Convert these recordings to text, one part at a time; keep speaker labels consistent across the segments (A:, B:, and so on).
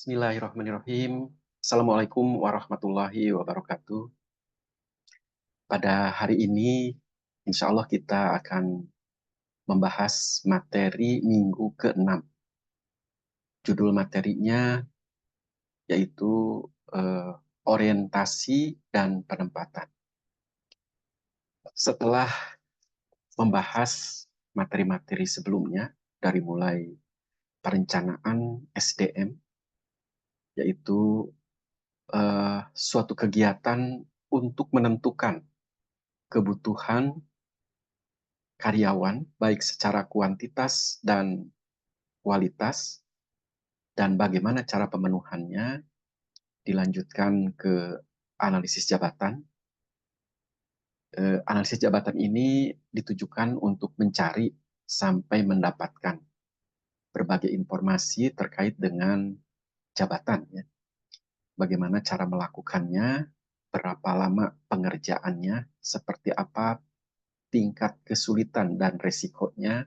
A: Bismillahirrahmanirrahim. Assalamualaikum warahmatullahi wabarakatuh. Pada hari ini, insya Allah kita akan membahas materi minggu ke-6. Judul materinya yaitu orientasi dan penempatan. Setelah membahas materi-materi sebelumnya, dari mulai perencanaan SDM, yaitu suatu kegiatan untuk menentukan kebutuhan karyawan, baik secara kuantitas dan kualitas, dan bagaimana cara pemenuhannya, dilanjutkan ke analisis jabatan. Analisis jabatan ini ditujukan untuk mencari sampai mendapatkan berbagai informasi terkait dengan jabatan, ya. Bagaimana cara melakukannya, berapa lama pengerjaannya, seperti apa tingkat kesulitan dan resikonya,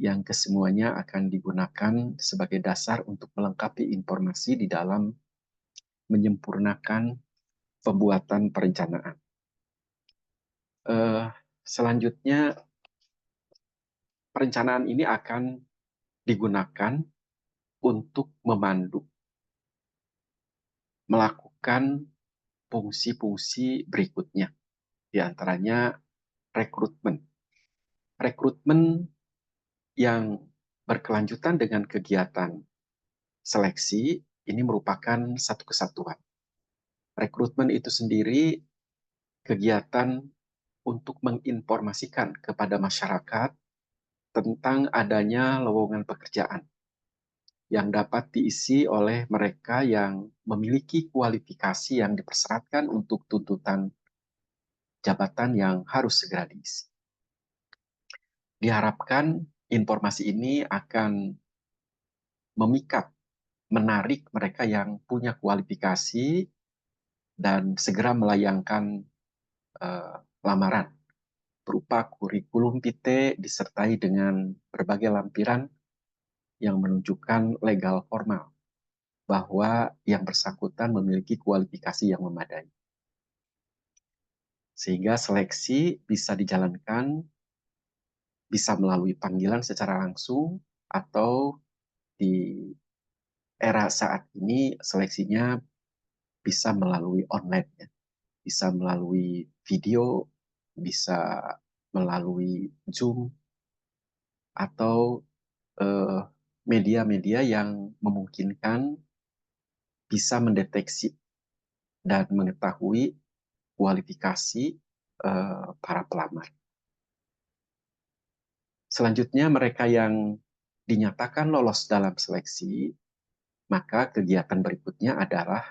A: yang kesemuanya akan digunakan sebagai dasar untuk melengkapi informasi di dalam menyempurnakan pembuatan perencanaan. Selanjutnya, perencanaan ini akan digunakan untuk memandu melakukan fungsi-fungsi berikutnya, di antaranya rekrutmen. Rekrutmen yang berkelanjutan dengan kegiatan seleksi ini merupakan satu kesatuan. Rekrutmen itu sendiri kegiatan untuk menginformasikan kepada masyarakat tentang adanya lowongan pekerjaan yang dapat diisi oleh mereka yang memiliki kualifikasi yang dipersyaratkan untuk tuntutan jabatan yang harus segera diisi. Diharapkan informasi ini akan memikat, menarik mereka yang punya kualifikasi dan segera melayangkan lamaran berupa kurikulum vitae disertai dengan berbagai lampiran yang menunjukkan legal formal bahwa yang bersangkutan memiliki kualifikasi yang memadai. Sehingga seleksi bisa dijalankan, bisa melalui panggilan secara langsung, atau di era saat ini seleksinya bisa melalui online, ya. Bisa melalui video, bisa melalui Zoom, atau media-media yang memungkinkan bisa mendeteksi dan mengetahui kualifikasi para pelamar. Selanjutnya, mereka yang dinyatakan lolos dalam seleksi, maka kegiatan berikutnya adalah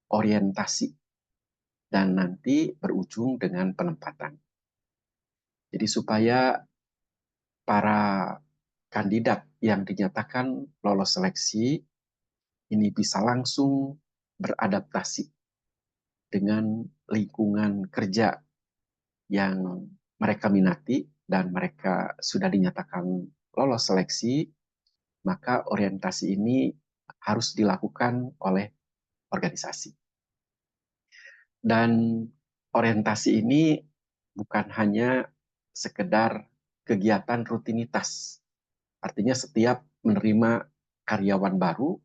A: orientasi dan nanti berujung dengan penempatan. Jadi supaya para kandidat yang dinyatakan lolos seleksi ini bisa langsung beradaptasi dengan lingkungan kerja yang mereka minati dan mereka sudah dinyatakan lolos seleksi, maka orientasi ini harus dilakukan oleh organisasi. Dan orientasi ini bukan hanya sekedar kegiatan rutinitas. Artinya setiap menerima karyawan baru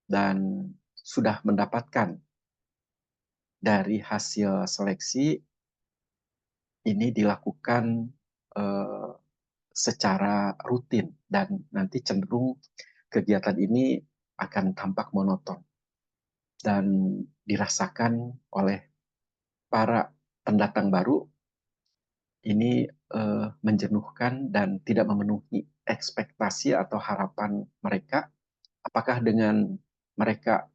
A: dan sudah mendapatkan dari hasil seleksi, ini dilakukan secara rutin dan nanti cenderung kegiatan ini akan tampak monoton dan dirasakan oleh para pendatang baru ini menjenuhkan dan tidak memenuhi ekspektasi atau harapan mereka. Apakah dengan mereka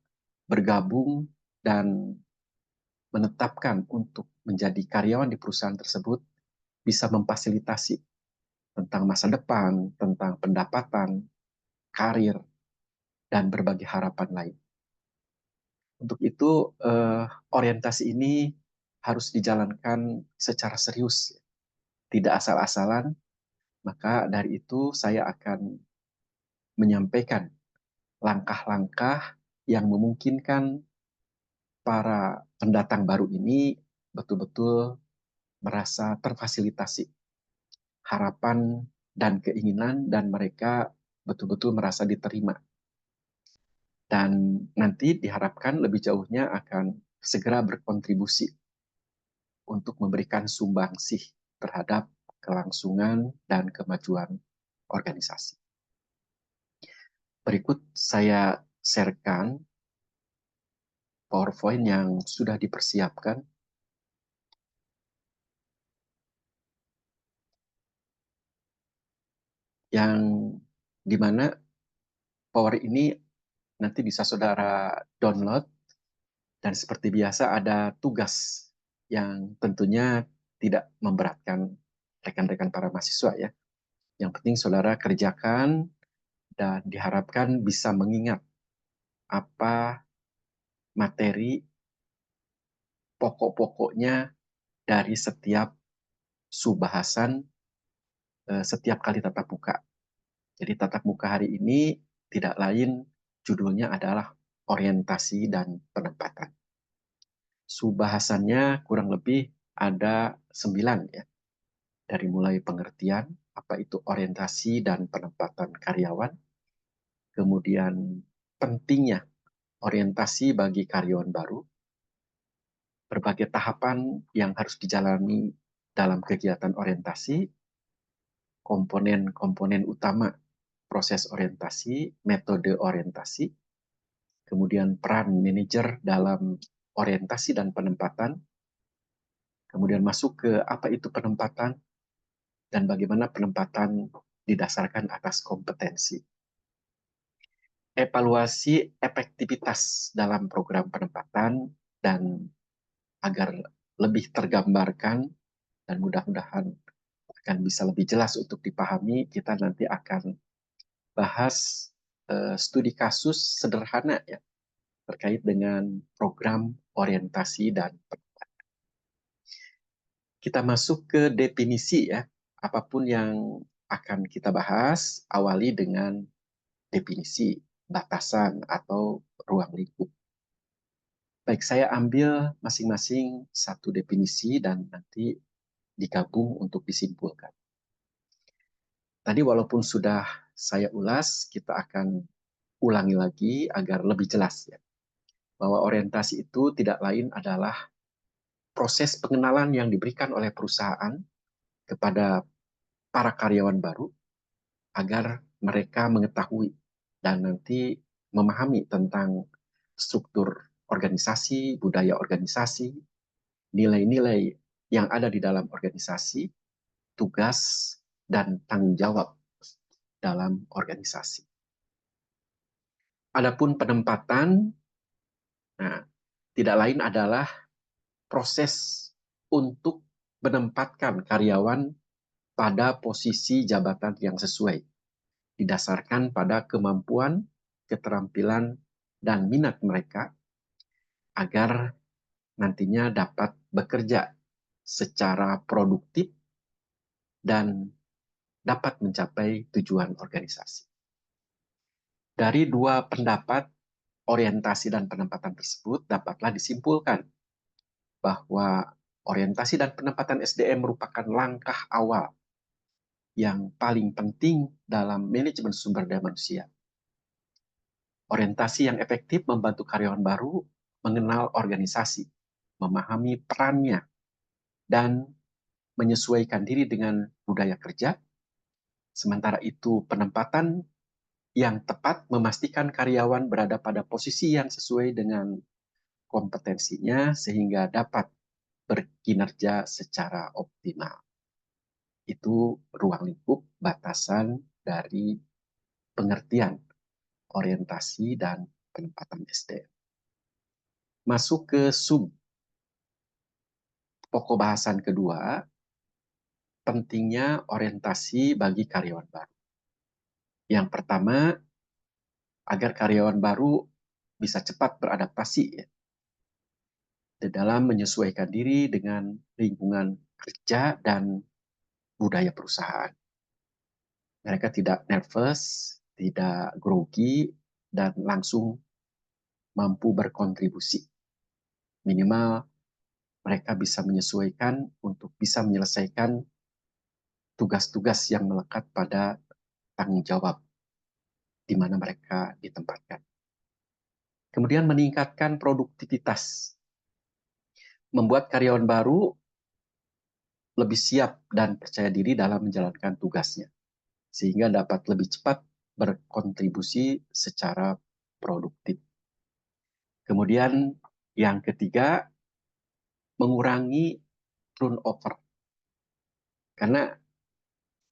A: bergabung dan menetapkan untuk menjadi karyawan di perusahaan tersebut bisa memfasilitasi tentang masa depan, tentang pendapatan, karir, dan berbagai harapan lain. Untuk itu, orientasi ini harus dijalankan secara serius, tidak asal-asalan. Maka dari itu saya akan menyampaikan langkah-langkah yang memungkinkan para pendatang baru ini betul-betul merasa terfasilitasi harapan dan keinginan, dan mereka betul-betul merasa diterima. Dan nanti diharapkan lebih jauhnya akan segera berkontribusi untuk memberikan sumbangsih terhadap kelangsungan dan kemajuan organisasi. Berikut saya sharekan PowerPoint yang sudah dipersiapkan, yang dimana Power ini nanti bisa saudara download, dan seperti biasa ada tugas yang tentunya tidak memberatkan rekan-rekan para mahasiswa ya. Yang penting saudara kerjakan dan diharapkan bisa mengingat apa materi pokok-pokoknya dari setiap subbahasan setiap kali tatap muka. Jadi tatap muka hari ini tidak lain, judulnya adalah orientasi dan penempatan. Subbahasannya kurang lebih ada 9 ya. Dari mulai pengertian, apa itu orientasi dan penempatan karyawan, kemudian pentingnya orientasi bagi karyawan baru, berbagai tahapan yang harus dijalani dalam kegiatan orientasi, komponen-komponen utama proses orientasi, metode orientasi, kemudian peran manajer dalam orientasi dan penempatan, kemudian masuk ke apa itu penempatan, dan bagaimana penempatan didasarkan atas kompetensi. Evaluasi efektivitas dalam program penempatan, dan agar lebih tergambarkan dan mudah-mudahan akan bisa lebih jelas untuk dipahami, kita nanti akan bahas studi kasus sederhana ya terkait dengan program orientasi dan penempatan. Kita masuk ke definisi ya. Apapun yang akan kita bahas, awali dengan definisi, batasan, atau ruang lingkup. Baik, saya ambil masing-masing satu definisi dan nanti digabung untuk disimpulkan. Tadi walaupun sudah saya ulas, kita akan ulangi lagi agar lebih jelas ya. Bahwa orientasi itu tidak lain adalah proses pengenalan yang diberikan oleh perusahaan kepada para karyawan baru agar mereka mengetahui dan nanti memahami tentang struktur organisasi, budaya organisasi, nilai-nilai yang ada di dalam organisasi, tugas, dan tanggung jawab dalam organisasi. Adapun penempatan, nah, tidak lain adalah proses untuk menempatkan karyawan pada posisi jabatan yang sesuai, didasarkan pada kemampuan, keterampilan, dan minat mereka, agar nantinya dapat bekerja secara produktif dan dapat mencapai tujuan organisasi. Dari dua pendapat orientasi dan penempatan tersebut, dapatlah disimpulkan bahwa orientasi dan penempatan SDM merupakan langkah awal yang paling penting dalam manajemen sumber daya manusia. Orientasi yang efektif membantu karyawan baru mengenal organisasi, memahami perannya, dan menyesuaikan diri dengan budaya kerja. Sementara itu, penempatan yang tepat memastikan karyawan berada pada posisi yang sesuai dengan kompetensinya sehingga dapat berkinerja secara optimal. Itu ruang lingkup batasan dari pengertian orientasi dan penempatan SDM. Masuk ke sub pokok bahasan kedua, pentingnya orientasi bagi karyawan baru. Yang pertama, agar karyawan baru bisa cepat beradaptasi ya, di dalam menyesuaikan diri dengan lingkungan kerja dan budaya perusahaan. Mereka tidak nervous, tidak grogi, dan langsung mampu berkontribusi. Minimal mereka bisa menyesuaikan untuk bisa menyelesaikan tugas-tugas yang melekat pada tanggung jawab di mana mereka ditempatkan. Kemudian meningkatkan produktivitas, membuat karyawan baru lebih siap dan percaya diri dalam menjalankan tugasnya, sehingga dapat lebih cepat berkontribusi secara produktif. Kemudian yang ketiga, mengurangi turnover. Karena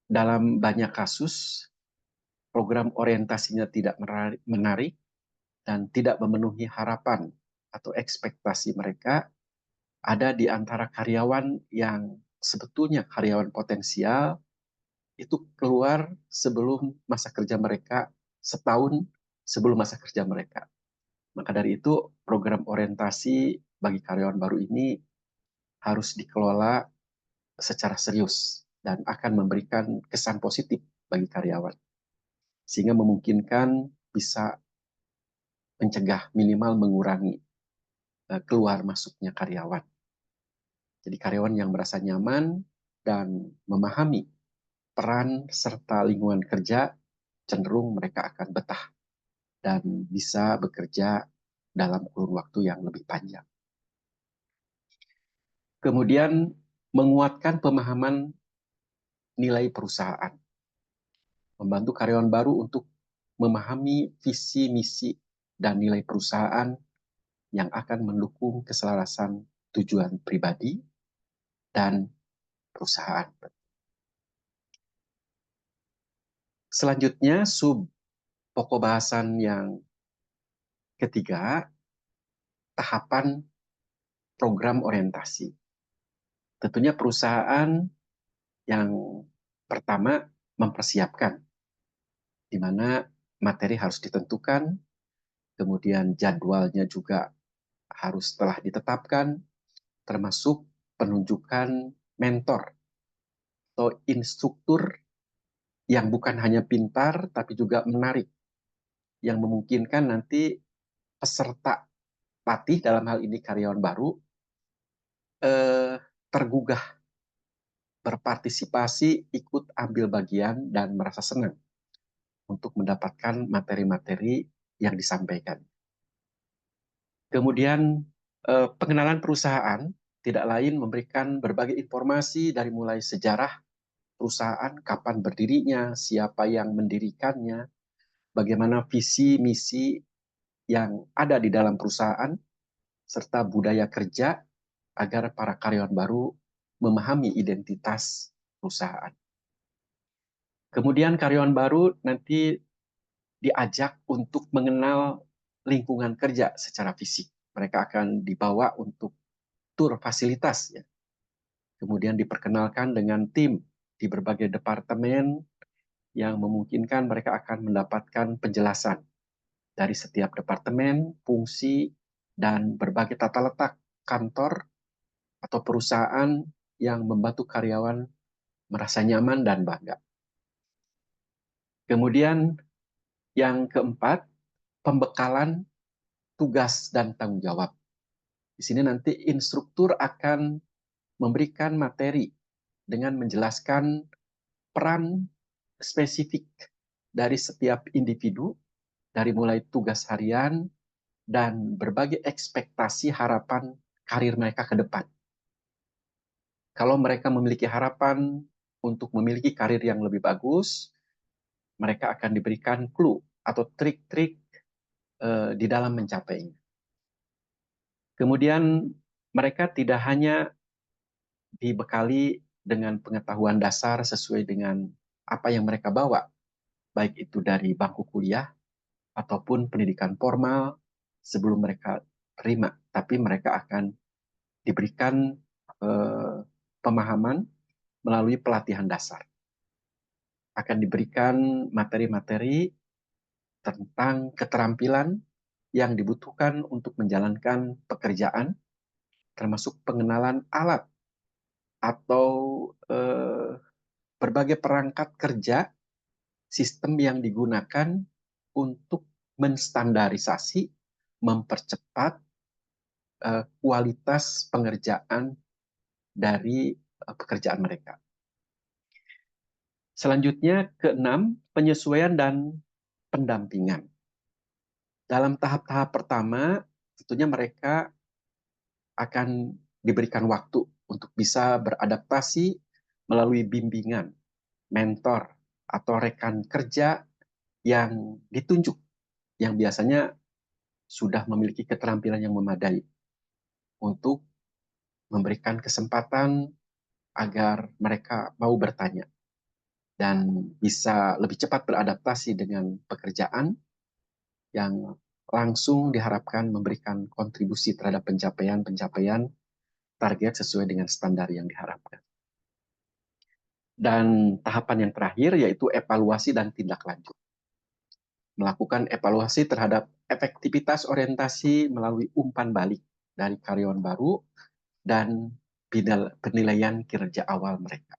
A: dalam banyak kasus, program orientasinya tidak menarik dan tidak memenuhi harapan atau ekspektasi mereka, ada di antara karyawan yang sebetulnya karyawan potensial itu keluar sebelum masa kerja mereka, setahun sebelum masa kerja mereka. Maka dari itu, program orientasi bagi karyawan baru ini harus dikelola secara serius dan akan memberikan kesan positif bagi karyawan, sehingga memungkinkan bisa mencegah, minimal mengurangi keluar masuknya karyawan. Jadi karyawan yang merasa nyaman dan memahami peran serta lingkungan kerja, cenderung mereka akan betah dan bisa bekerja dalam kurun waktu yang lebih panjang. Kemudian menguatkan pemahaman nilai perusahaan, membantu karyawan baru untuk memahami visi, misi, dan nilai perusahaan yang akan mendukung keselarasan tujuan pribadi dan perusahaan. Selanjutnya, sub pokok bahasan yang ketiga, tahapan program orientasi. Tentunya perusahaan yang pertama mempersiapkan, di mana materi harus ditentukan, kemudian jadwalnya juga harus telah ditetapkan, termasuk penunjukan mentor atau instruktur yang bukan hanya pintar, tapi juga menarik, yang memungkinkan nanti peserta latih, dalam hal ini karyawan baru, tergugah, berpartisipasi, ikut ambil bagian, dan merasa senang untuk mendapatkan materi-materi yang disampaikan. Kemudian pengenalan perusahaan tidak lain memberikan berbagai informasi dari mulai sejarah perusahaan, kapan berdirinya, siapa yang mendirikannya, bagaimana visi misi yang ada di dalam perusahaan, serta budaya kerja agar para karyawan baru memahami identitas perusahaan. Kemudian karyawan baru nanti diajak untuk mengenal lingkungan kerja secara fisik. Mereka akan dibawa untuk tur fasilitas, ya. Kemudian diperkenalkan dengan tim di berbagai departemen yang memungkinkan mereka akan mendapatkan penjelasan dari setiap departemen, fungsi, dan berbagai tata letak kantor atau perusahaan yang membantu karyawan merasa nyaman dan bangga. Kemudian yang keempat, pembekalan tugas dan tanggung jawab. Di sini nanti instruktur akan memberikan materi dengan menjelaskan peran spesifik dari setiap individu, dari mulai tugas harian dan berbagai ekspektasi harapan karir mereka ke depan. Kalau mereka memiliki harapan untuk memiliki karir yang lebih bagus, mereka akan diberikan clue atau trik-trik di dalam mencapainya. Kemudian mereka tidak hanya dibekali dengan pengetahuan dasar sesuai dengan apa yang mereka bawa, baik itu dari bangku kuliah ataupun pendidikan formal sebelum mereka terima, tapi mereka akan diberikan pemahaman melalui pelatihan dasar. Akan diberikan materi-materi tentang keterampilan yang dibutuhkan untuk menjalankan pekerjaan, termasuk pengenalan alat atau berbagai perangkat kerja, sistem yang digunakan untuk menstandarisasi, mempercepat kualitas pengerjaan dari pekerjaan mereka. Selanjutnya, keenam, penyesuaian dan pendampingan. Dalam tahap-tahap pertama, tentunya mereka akan diberikan waktu untuk bisa beradaptasi melalui bimbingan, mentor, atau rekan kerja yang ditunjuk, yang biasanya sudah memiliki keterampilan yang memadai untuk memberikan kesempatan agar mereka mau bertanya dan bisa lebih cepat beradaptasi dengan pekerjaan yang langsung diharapkan memberikan kontribusi terhadap pencapaian target sesuai dengan standar yang diharapkan. Dan tahapan yang terakhir yaitu evaluasi dan tindak lanjut. Melakukan evaluasi terhadap efektivitas orientasi melalui umpan balik dari karyawan baru dan penilaian kinerja awal mereka.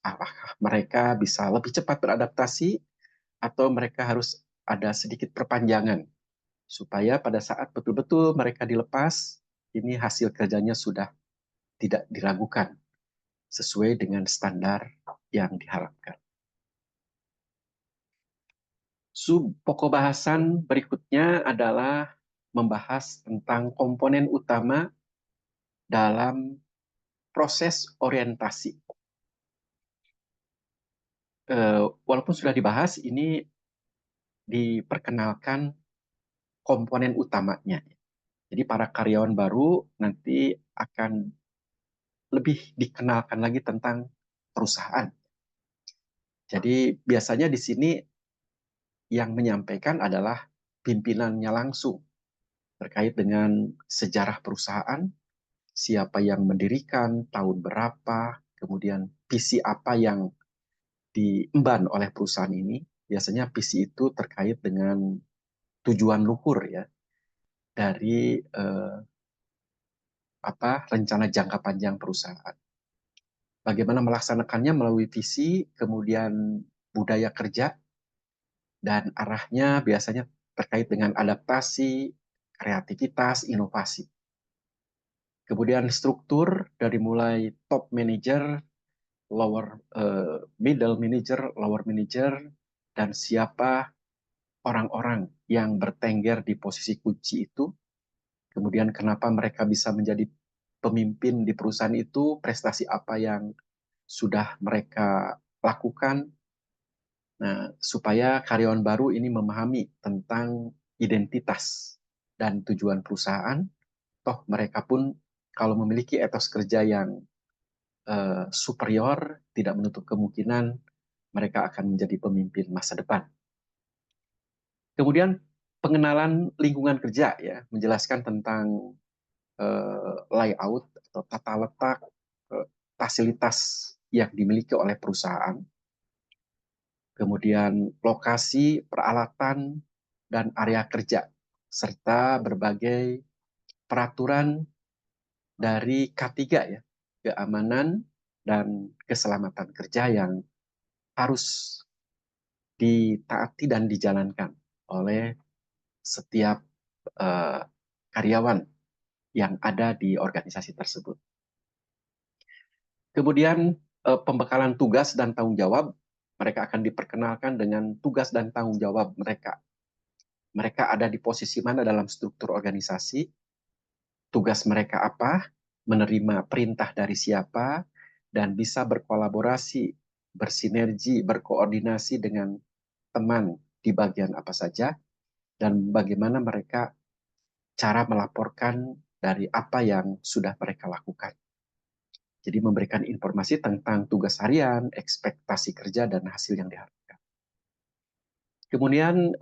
A: Apakah mereka bisa lebih cepat beradaptasi atau mereka harus ada sedikit perpanjangan supaya pada saat betul-betul mereka dilepas, ini hasil kerjanya sudah tidak diragukan sesuai dengan standar yang diharapkan. Pokok bahasan berikutnya adalah membahas tentang komponen utama dalam proses orientasi. Walaupun sudah dibahas, ini diperkenalkan komponen utamanya. Jadi para karyawan baru nanti akan lebih dikenalkan lagi tentang perusahaan. Jadi biasanya di sini yang menyampaikan adalah pimpinannya langsung terkait dengan sejarah perusahaan, siapa yang mendirikan, tahun berapa, kemudian visi apa yang diemban oleh perusahaan ini. Biasanya visi itu terkait dengan tujuan luhur ya dari rencana jangka panjang perusahaan. Bagaimana melaksanakannya melalui visi, kemudian budaya kerja, dan arahnya biasanya terkait dengan adaptasi, kreativitas, inovasi. Kemudian struktur dari mulai top manager, middle manager, lower manager, dan siapa orang-orang yang bertengger di posisi kunci itu. Kemudian kenapa mereka bisa menjadi pemimpin di perusahaan itu, prestasi apa yang sudah mereka lakukan. Nah, supaya karyawan baru ini memahami tentang identitas dan tujuan perusahaan, toh mereka pun kalau memiliki etos kerja yang superior, tidak menutup kemungkinan mereka akan menjadi pemimpin masa depan. Kemudian pengenalan lingkungan kerja ya, menjelaskan tentang layout atau tata letak fasilitas yang dimiliki oleh perusahaan, kemudian lokasi, peralatan, dan area kerja, serta berbagai peraturan dari K3 ya, keamanan dan keselamatan kerja yang harus ditaati dan dijalankan oleh setiap uh, karyawan yang ada di organisasi tersebut. Kemudian pembekalan tugas dan tanggung jawab, mereka akan diperkenalkan dengan tugas dan tanggung jawab mereka. Mereka ada di posisi mana dalam struktur organisasi, tugas mereka apa, menerima perintah dari siapa, dan bisa berkolaborasi, bersinergi, berkoordinasi dengan teman di bagian apa saja, dan bagaimana mereka cara melaporkan dari apa yang sudah mereka lakukan. Jadi memberikan informasi tentang tugas harian, ekspektasi kerja, dan hasil yang diharapkan. Kemudian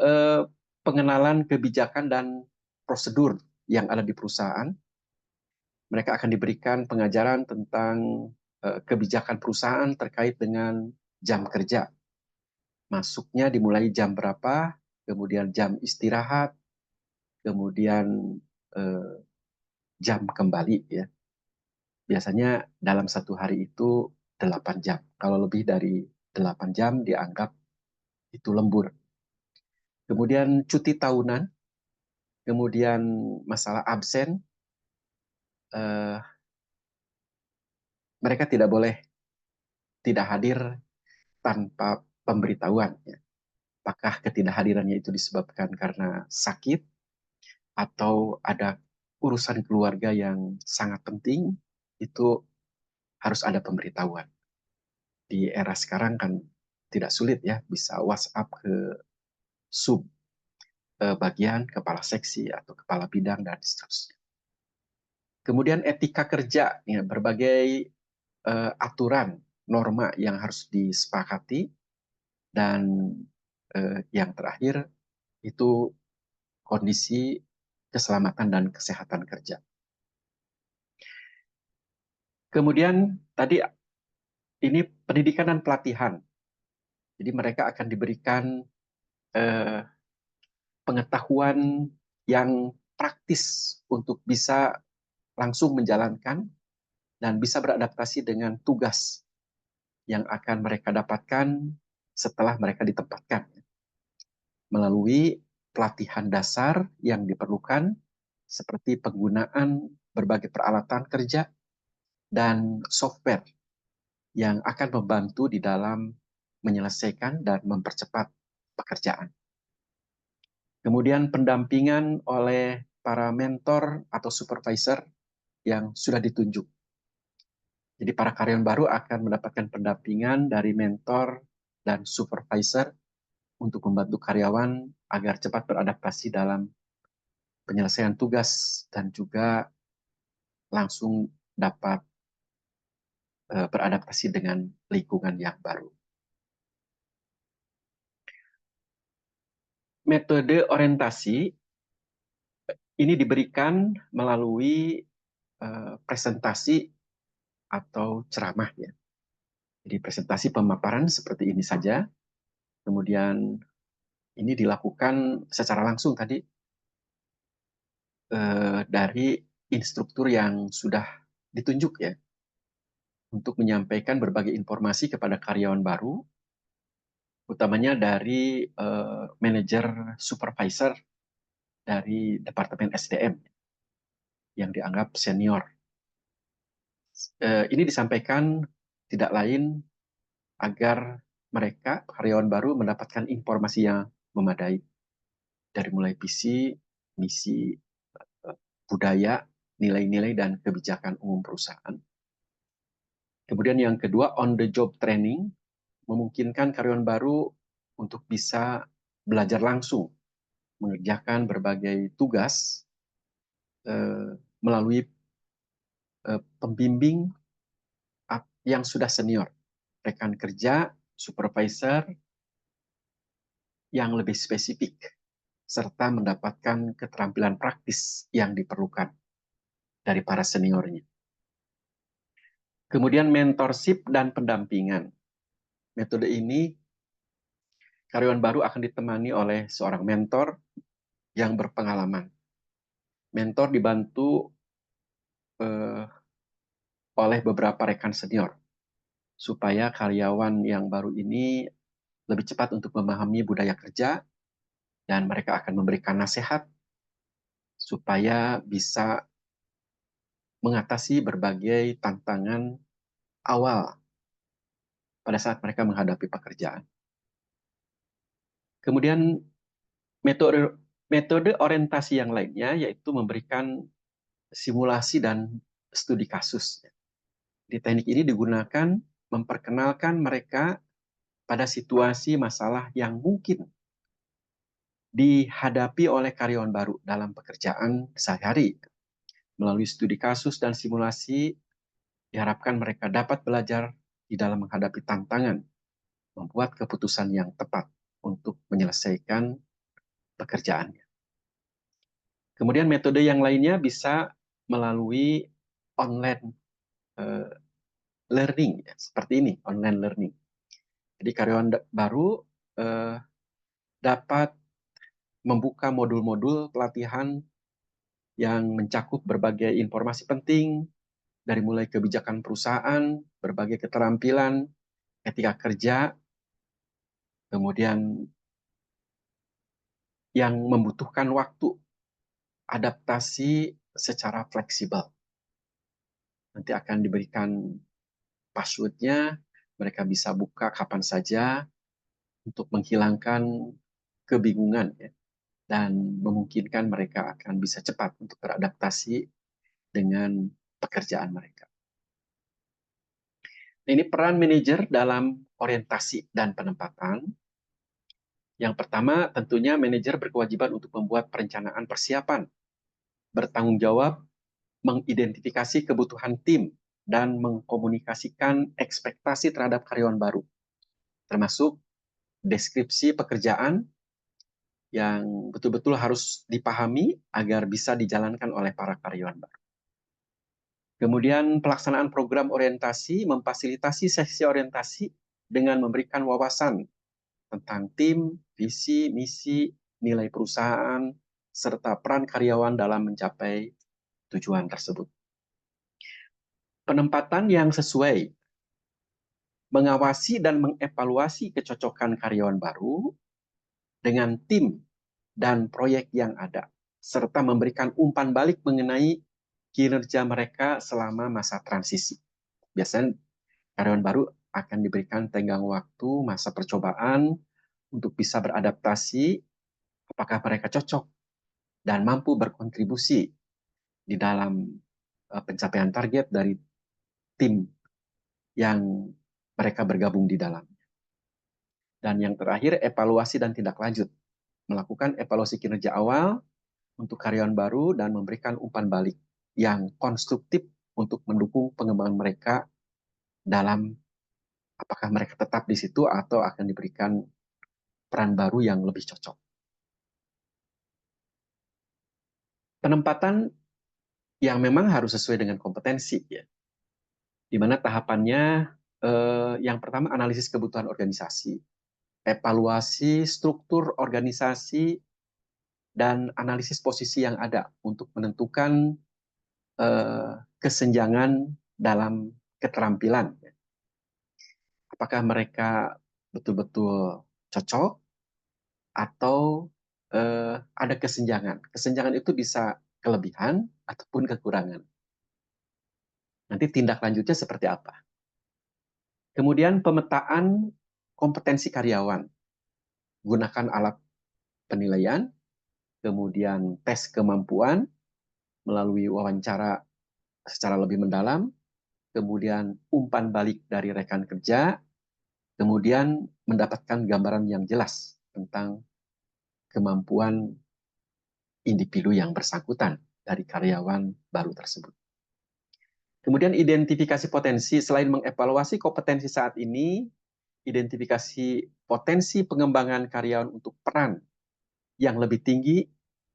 A: pengenalan kebijakan dan prosedur yang ada di perusahaan. Mereka akan diberikan pengajaran tentang kebijakan perusahaan terkait dengan jam kerja. Masuknya dimulai jam berapa, kemudian jam istirahat, kemudian jam kembali ya. Biasanya dalam satu hari itu 8 jam. Kalau lebih dari 8 jam dianggap itu lembur. kemudian cuti tahunan, kemudian masalah absen, eh, mereka tidak boleh tidak hadir tanpa pemberitahuan. Ya. Apakah ketidakhadirannya itu disebabkan karena sakit atau ada urusan keluarga yang sangat penting, itu harus ada pemberitahuan. Di era sekarang kan tidak sulit ya, bisa WhatsApp ke sub bagian, kepala seksi atau kepala bidang dan seterusnya. Kemudian etika kerja, ya, berbagai aturan, norma yang harus disepakati, dan yang terakhir itu kondisi keselamatan dan kesehatan kerja. Kemudian tadi ini pendidikan dan pelatihan. Jadi mereka akan diberikan eh, pengetahuan yang praktis untuk bisa langsung menjalankan dan bisa beradaptasi dengan tugas yang akan mereka dapatkan setelah mereka ditempatkan. Melalui pelatihan dasar yang diperlukan seperti penggunaan berbagai peralatan kerja dan software yang akan membantu di dalam menyelesaikan dan mempercepat pekerjaan. Kemudian pendampingan oleh para mentor atau supervisor yang sudah ditunjuk. Jadi para karyawan baru akan mendapatkan pendampingan dari mentor dan supervisor untuk membantu karyawan agar cepat beradaptasi dalam penyelesaian tugas dan juga langsung dapat beradaptasi dengan lingkungan yang baru. Metode orientasi ini diberikan melalui presentasi atau ceramah ya. Jadi presentasi pemaparan seperti ini saja. Kemudian ini dilakukan secara langsung tadi dari instruktur yang sudah ditunjuk ya untuk menyampaikan berbagai informasi kepada karyawan baru, utamanya dari manajer supervisor dari Departemen SDM yang dianggap senior. Ini disampaikan tidak lain agar mereka, karyawan baru, mendapatkan informasi yang memadai dari mulai visi, misi, budaya, nilai-nilai, dan kebijakan umum perusahaan. Kemudian yang kedua, on the job training, memungkinkan karyawan baru untuk bisa belajar langsung, mengerjakan berbagai tugas melalui pembimbing yang sudah senior, rekan kerja, supervisor yang lebih spesifik, serta mendapatkan keterampilan praktis yang diperlukan dari para seniornya. Kemudian mentorship dan pendampingan. Metode ini karyawan baru akan ditemani oleh seorang mentor yang berpengalaman. Mentor dibantu oleh beberapa rekan senior supaya karyawan yang baru ini lebih cepat untuk memahami budaya kerja dan mereka akan memberikan nasihat supaya bisa mengatasi berbagai tantangan awal pada saat mereka menghadapi pekerjaan. Kemudian metode metode orientasi yang lainnya yaitu memberikan simulasi dan studi kasus. Di teknik ini digunakan memperkenalkan mereka pada situasi masalah yang mungkin dihadapi oleh karyawan baru dalam pekerjaan sehari-hari. Melalui studi kasus dan simulasi, diharapkan mereka dapat belajar di dalam menghadapi tantangan, membuat keputusan yang tepat untuk menyelesaikan pekerjaannya. Kemudian metode yang lainnya bisa melalui online learning, seperti ini, online learning. Jadi karyawan baru dapat membuka modul-modul pelatihan yang mencakup berbagai informasi penting, dari mulai kebijakan perusahaan, berbagai keterampilan, etika kerja, kemudian yang membutuhkan waktu adaptasi secara fleksibel. Nanti akan diberikan password-nya, mereka bisa buka kapan saja untuk menghilangkan kebingungan ya, dan memungkinkan mereka akan bisa cepat untuk beradaptasi dengan pekerjaan mereka. Ini peran manajer dalam orientasi dan penempatan. Yang pertama, tentunya manajer berkewajiban untuk membuat perencanaan persiapan, bertanggung jawab, mengidentifikasi kebutuhan tim, dan mengkomunikasikan ekspektasi terhadap karyawan baru, termasuk deskripsi pekerjaan yang betul-betul harus dipahami agar bisa dijalankan oleh para karyawan baru. Kemudian pelaksanaan program orientasi, memfasilitasi sesi orientasi dengan memberikan wawasan tentang tim, visi, misi, nilai perusahaan, serta peran karyawan dalam mencapai tujuan tersebut. Penempatan yang sesuai, mengawasi dan mengevaluasi kecocokan karyawan baru dengan tim dan proyek yang ada, serta memberikan umpan balik mengenai kinerja mereka selama masa transisi. Biasanya karyawan baru akan diberikan tenggang waktu, masa percobaan untuk bisa beradaptasi, apakah mereka cocok dan mampu berkontribusi di dalam pencapaian target dari tim yang mereka bergabung di dalam. Dan yang terakhir, evaluasi dan tindak lanjut. Melakukan evaluasi kinerja awal untuk karyawan baru dan memberikan umpan balik yang konstruktif untuk mendukung pengembangan mereka dalam apakah mereka tetap di situ atau akan diberikan peran baru yang lebih cocok. Penempatan yang memang harus sesuai dengan kompetensi, ya. Di mana tahapannya yang pertama analisis kebutuhan organisasi, evaluasi struktur organisasi, dan analisis posisi yang ada untuk menentukan kesenjangan dalam keterampilan. Apakah mereka betul-betul cocok atau ada kesenjangan. Kesenjangan itu bisa kelebihan ataupun kekurangan. Nanti tindak lanjutnya seperti apa. Kemudian pemetaan kompetensi karyawan. Gunakan alat penilaian, kemudian tes kemampuan melalui wawancara secara lebih mendalam, kemudian umpan balik dari rekan kerja, kemudian mendapatkan gambaran yang jelas tentang kemampuan individu yang bersangkutan dari karyawan baru tersebut. Kemudian identifikasi potensi, selain mengevaluasi kompetensi saat ini, identifikasi potensi pengembangan karyawan untuk peran yang lebih tinggi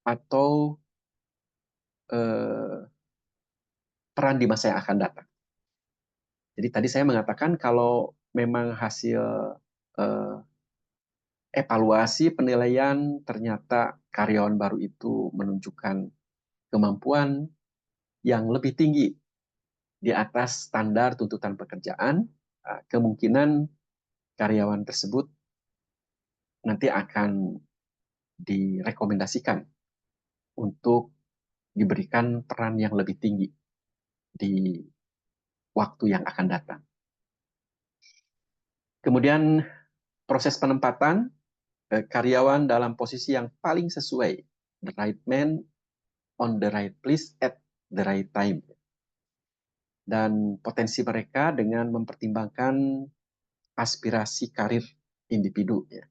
A: atau peran di masa yang akan datang. Jadi tadi saya mengatakan kalau memang hasil eh, evaluasi penilaian ternyata karyawan baru itu menunjukkan kemampuan yang lebih tinggi di atas standar tuntutan pekerjaan, kemungkinan karyawan tersebut nanti akan direkomendasikan untuk diberikan peran yang lebih tinggi di waktu yang akan datang. Kemudian proses penempatan karyawan dalam posisi yang paling sesuai, the right man on the right place at the right time. Dan potensi mereka dengan mempertimbangkan aspirasi karir individu. Ya.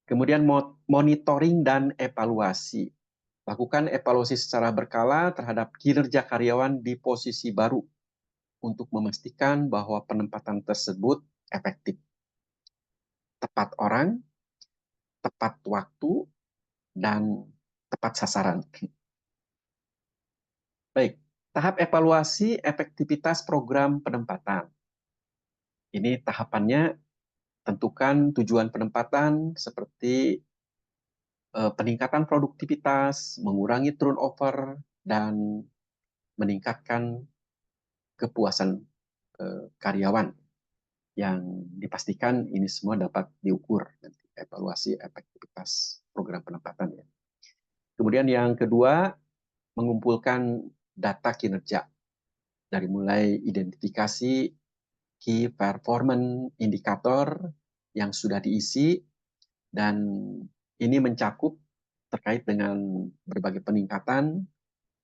A: Kemudian monitoring dan evaluasi. Lakukan evaluasi secara berkala terhadap kinerja karyawan di posisi baru untuk memastikan bahwa penempatan tersebut efektif. Tepat orang, tepat waktu, dan tepat sasaran. Baik, tahap evaluasi efektivitas program penempatan. Ini tahapannya tentukan tujuan penempatan seperti peningkatan produktivitas, mengurangi turnover, dan meningkatkan kepuasan karyawan yang dipastikan ini semua dapat diukur nanti evaluasi efektivitas program penempatan ya. Kemudian yang kedua, mengumpulkan data kinerja dari mulai identifikasi key performance indikator yang sudah diisi, dan ini mencakup terkait dengan berbagai peningkatan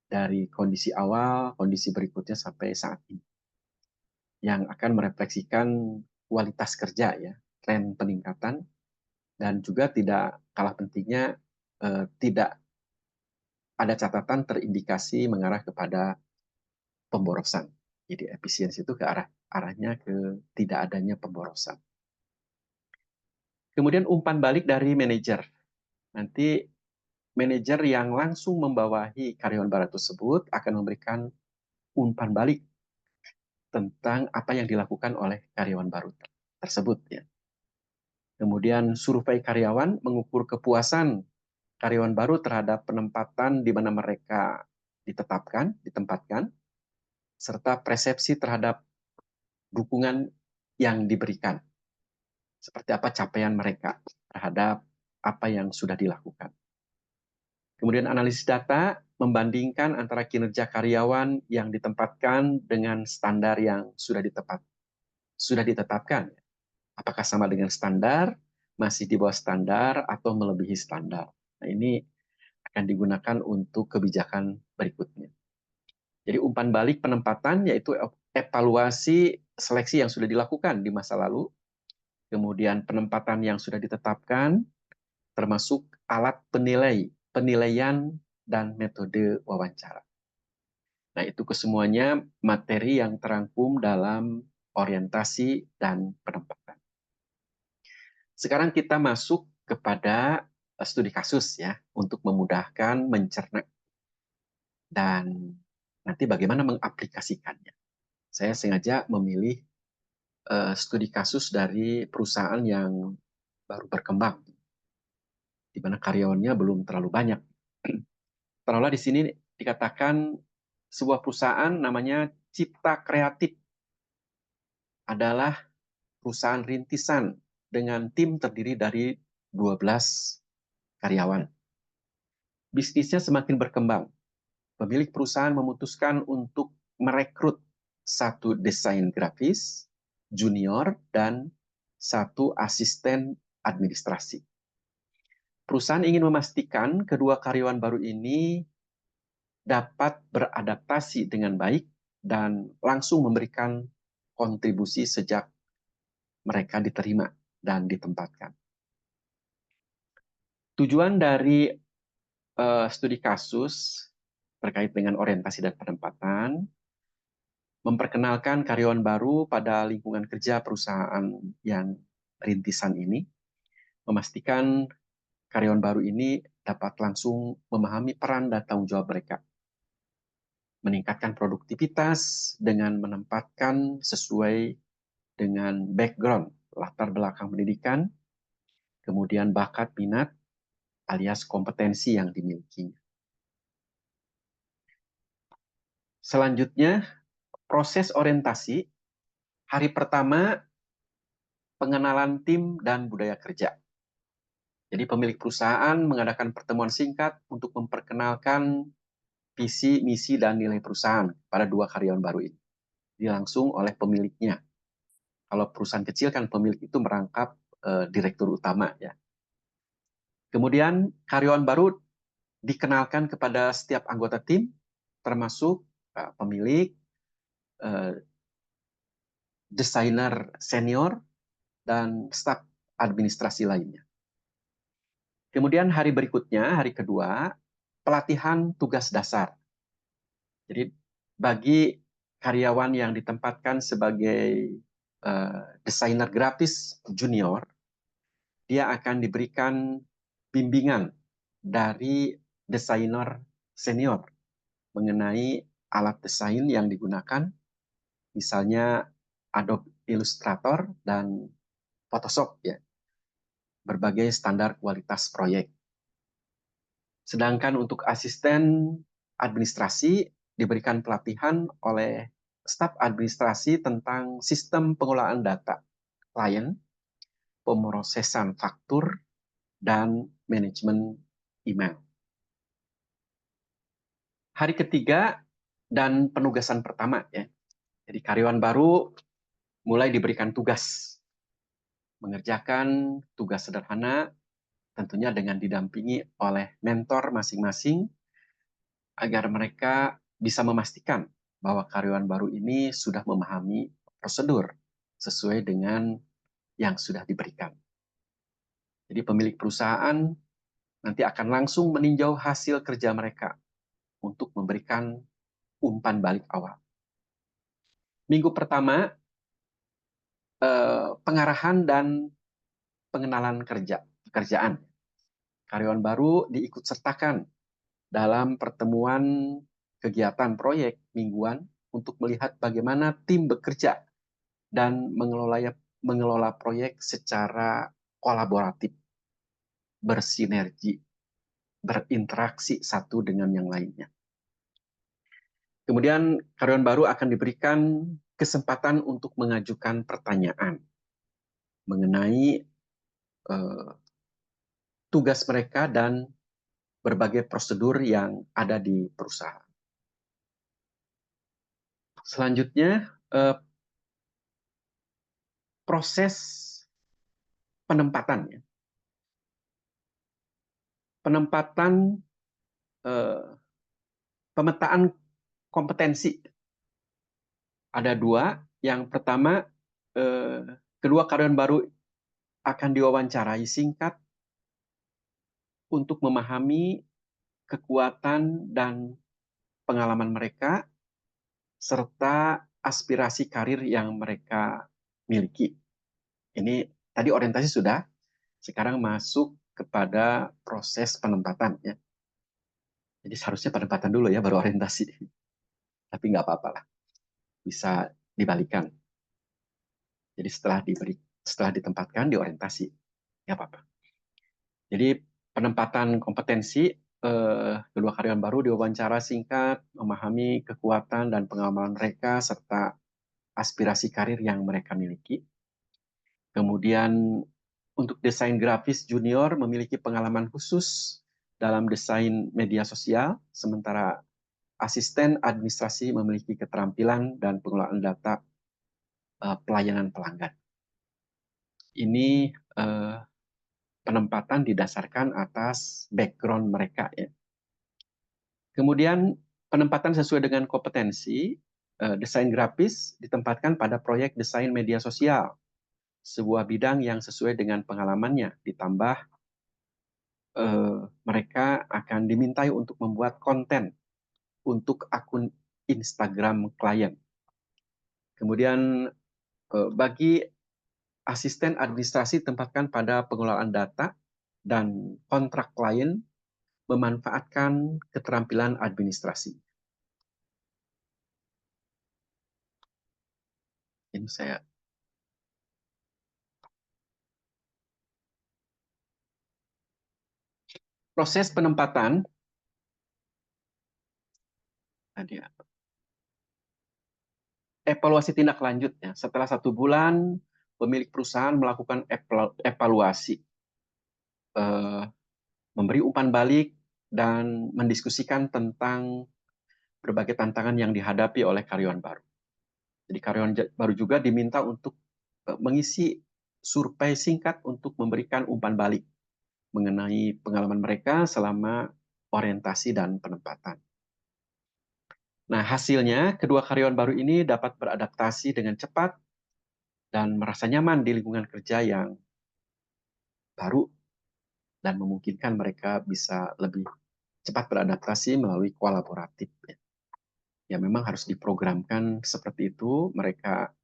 A: dari kondisi awal, kondisi berikutnya sampai saat ini, yang akan merefleksikan kualitas kerja ya, tren peningkatan, dan juga tidak kalah pentingnya tidak ada catatan terindikasi mengarah kepada pemborosan. Jadi efisiensi itu ke arahnya ke tidak adanya pemborosan. Kemudian umpan balik dari manajer. Nanti manajer yang langsung membawahi karyawan baru tersebut akan memberikan umpan balik tentang apa yang dilakukan oleh karyawan baru tersebut ya. Kemudian survei karyawan mengukur kepuasan karyawan baru terhadap penempatan di mana mereka ditempatkan, serta persepsi terhadap dukungan yang diberikan. Seperti apa capaian mereka terhadap apa yang sudah dilakukan. Kemudian analisis data membandingkan antara kinerja karyawan yang ditempatkan dengan standar yang sudah ditetapkan. Apakah sama dengan standar, masih di bawah standar, atau melebihi standar. Nah, ini akan digunakan untuk kebijakan berikutnya. Jadi umpan balik penempatan yaitu evaluasi seleksi yang sudah dilakukan di masa lalu, kemudian penempatan yang sudah ditetapkan, termasuk alat penilaian, dan metode wawancara. Nah, itu kesemuanya materi yang terangkum dalam orientasi dan penempatan. Sekarang kita masuk kepada studi kasus ya, untuk memudahkan mencerna dan nanti bagaimana mengaplikasikannya. Saya sengaja memilih studi kasus dari perusahaan yang baru berkembang, di mana karyawannya belum terlalu banyak. Taruhlah di sini dikatakan sebuah perusahaan namanya Cipta Kreatif adalah perusahaan rintisan dengan tim terdiri dari 12 karyawan. Bisnisnya semakin berkembang. Pemilik perusahaan memutuskan untuk merekrut satu desain grafis junior dan satu asisten administrasi. Perusahaan ingin memastikan kedua karyawan baru ini dapat beradaptasi dengan baik dan langsung memberikan kontribusi sejak mereka diterima dan ditempatkan. Tujuan dari studi kasus terkait dengan orientasi dan penempatan, memperkenalkan karyawan baru pada lingkungan kerja perusahaan yang rintisan ini, memastikan karyawan baru ini dapat langsung memahami peran dan tanggung jawab mereka, meningkatkan produktivitas dengan menempatkan sesuai dengan background, latar belakang pendidikan, kemudian bakat, minat, alias kompetensi yang dimiliki. Selanjutnya, proses orientasi. Hari pertama, pengenalan tim dan budaya kerja. Jadi pemilik perusahaan mengadakan pertemuan singkat untuk memperkenalkan visi, misi, dan nilai perusahaan pada dua karyawan baru ini. Langsung oleh pemiliknya. Kalau perusahaan kecil kan pemilik itu merangkap direktur utama ya. Kemudian karyawan baru dikenalkan kepada setiap anggota tim, termasuk pemilik, desainer senior, dan staf administrasi lainnya. Kemudian hari berikutnya, hari kedua, pelatihan tugas dasar. Jadi bagi karyawan yang ditempatkan sebagai desainer grafis junior, dia akan diberikan bimbingan dari desainer senior mengenai alat desain yang digunakan, misalnya Adobe Illustrator dan Photoshop ya, berbagai standar kualitas proyek. Sedangkan untuk asisten administrasi diberikan pelatihan oleh staf administrasi tentang sistem pengelolaan data klien, pemrosesan faktur, dan manajemen email. Hari ketiga dan penugasan pertama ya. Jadi karyawan baru mulai diberikan tugas mengerjakan tugas sederhana tentunya dengan didampingi oleh mentor masing-masing agar mereka bisa memastikan bahwa karyawan baru ini sudah memahami prosedur sesuai dengan yang sudah diberikan. Jadi pemilik perusahaan nanti akan langsung meninjau hasil kerja mereka untuk memberikan umpan balik awal. Minggu pertama, pengarahan dan pengenalan pekerjaan. Karyawan baru diikut sertakan dalam pertemuan kegiatan proyek mingguan untuk melihat bagaimana tim bekerja dan mengelola proyek secara kolaboratif, bersinergi, berinteraksi satu dengan yang lainnya. Kemudian karyawan baru akan diberikan kesempatan untuk mengajukan pertanyaan mengenai tugas mereka dan berbagai prosedur yang ada di perusahaan. Selanjutnya, proses penempatan. Penempatan, pemetaan kompetensi. Ada dua. Yang pertama, kedua karyawan baru akan diwawancarai singkat untuk memahami kekuatan dan pengalaman mereka serta aspirasi karir yang mereka miliki. Ini tadi orientasi sudah, sekarang masuk kepada proses penempatan ya. Jadi seharusnya penempatan dulu ya baru orientasi. Tapi nggak apa-apa lah, bisa dibalikan. Jadi setelah ditempatkan di orientasi, nggak apa-apa. Jadi penempatan kompetensi, kedua karyawan baru diwawancara singkat, memahami kekuatan dan pengalaman mereka serta aspirasi karir yang mereka miliki. Kemudian untuk desain grafis junior memiliki pengalaman khusus dalam desain media sosial, sementara asisten administrasi memiliki keterampilan dan pengelolaan data pelayanan pelanggan. Ini penempatan didasarkan atas background mereka ya. Kemudian penempatan sesuai dengan kompetensi, desain grafis ditempatkan pada proyek desain media sosial, sebuah bidang yang sesuai dengan pengalamannya, ditambah mereka akan dimintai untuk membuat konten untuk akun Instagram klien. Kemudian bagi asisten administrasi tempatkan pada pengelolaan data dan kontrak klien memanfaatkan keterampilan administrasi. Ini saya proses penempatan tadi evaluasi tindak lanjut ya. Setelah 1 bulan pemilik perusahaan melakukan evaluasi, memberi umpan balik dan mendiskusikan tentang berbagai tantangan yang dihadapi oleh karyawan baru. Jadi karyawan baru juga diminta untuk mengisi survei singkat untuk memberikan umpan balik mengenai pengalaman mereka selama orientasi dan penempatan. Nah, hasilnya kedua karyawan baru ini dapat beradaptasi dengan cepat dan merasa nyaman di lingkungan kerja yang baru dan memungkinkan mereka bisa lebih cepat beradaptasi melalui kolaboratif. Ya memang harus diprogramkan seperti itu, mereka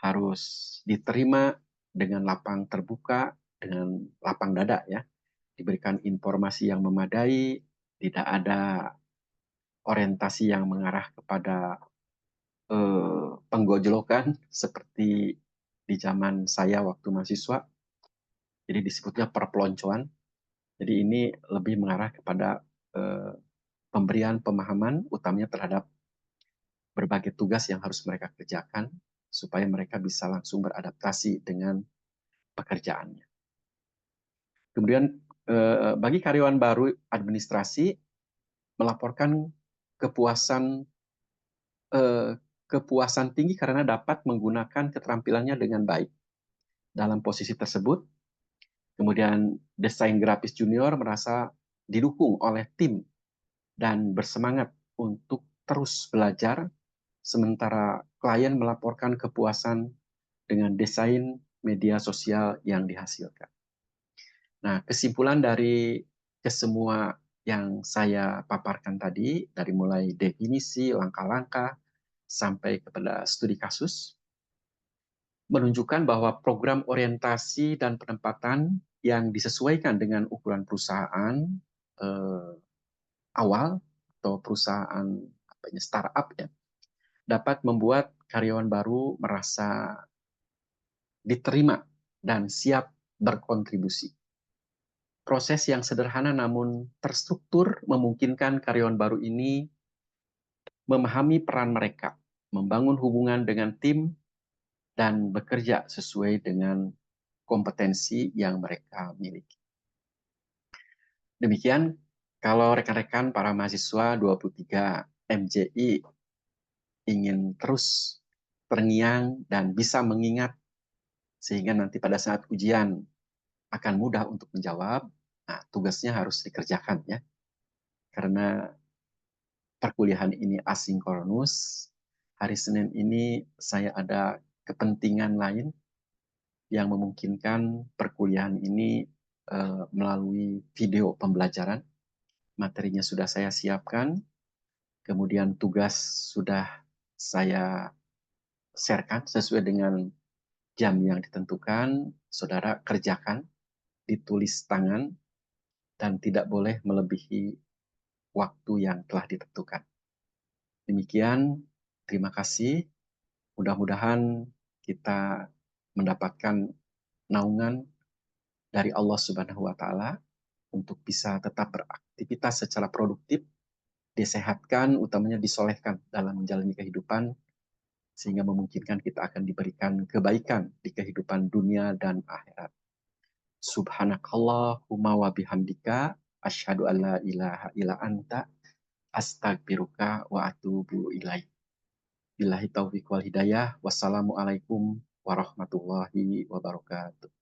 A: harus diterima dengan lapang terbuka, dengan lapang dada ya, diberikan informasi yang memadai, tidak ada orientasi yang mengarah kepada penggojolokan seperti di zaman saya waktu mahasiswa. Jadi disebutnya perpeloncoan. Jadi ini lebih mengarah kepada pemberian pemahaman utamanya terhadap berbagai tugas yang harus mereka kerjakan supaya mereka bisa langsung beradaptasi dengan pekerjaannya. Kemudian Bagi karyawan baru administrasi, melaporkan kepuasan eh, kepuasan tinggi karena dapat menggunakan keterampilannya dengan baik dalam posisi tersebut. Kemudian desain grafis junior merasa didukung oleh tim dan bersemangat untuk terus belajar, sementara klien melaporkan kepuasan dengan desain media sosial yang dihasilkan. Nah, kesimpulan dari kesemua yang saya paparkan tadi, dari mulai definisi, langkah-langkah, sampai kepada studi kasus, menunjukkan bahwa program orientasi dan penempatan yang disesuaikan dengan ukuran perusahaan eh, awal atau perusahaan startup ya, dapat membuat karyawan baru merasa diterima dan siap berkontribusi. Proses yang sederhana namun terstruktur memungkinkan karyawan baru ini memahami peran mereka, membangun hubungan dengan tim, dan bekerja sesuai dengan kompetensi yang mereka miliki. Demikian, kalau rekan-rekan para mahasiswa 23 MJI ingin terus terngiang dan bisa mengingat sehingga nanti pada saat ujian akan mudah untuk menjawab, nah tugasnya harus dikerjakan ya. Karena perkuliahan ini asinkronus, hari Senin ini saya ada kepentingan lain yang memungkinkan perkuliahan ini melalui video pembelajaran. Materinya sudah saya siapkan, kemudian tugas sudah saya sharekan sesuai dengan jam yang ditentukan. Saudara kerjakan, ditulis tangan, dan tidak boleh melebihi waktu yang telah ditentukan. Demikian, terima kasih. Mudah-mudahan kita mendapatkan naungan dari Allah Subhanahu wa Ta'ala untuk bisa tetap beraktivitas secara produktif, disehatkan, utamanya disolehkan dalam menjalani kehidupan, sehingga memungkinkan kita akan diberikan kebaikan di kehidupan dunia dan akhirat. Subhanakallahumma wa bihamdika, asyhadu an la ilaha illa anta, astagfiruka wa atubu ilaik. Billahi taufiq wal hidayah. Wassalamualaikum warahmatullahi wabarakatuh.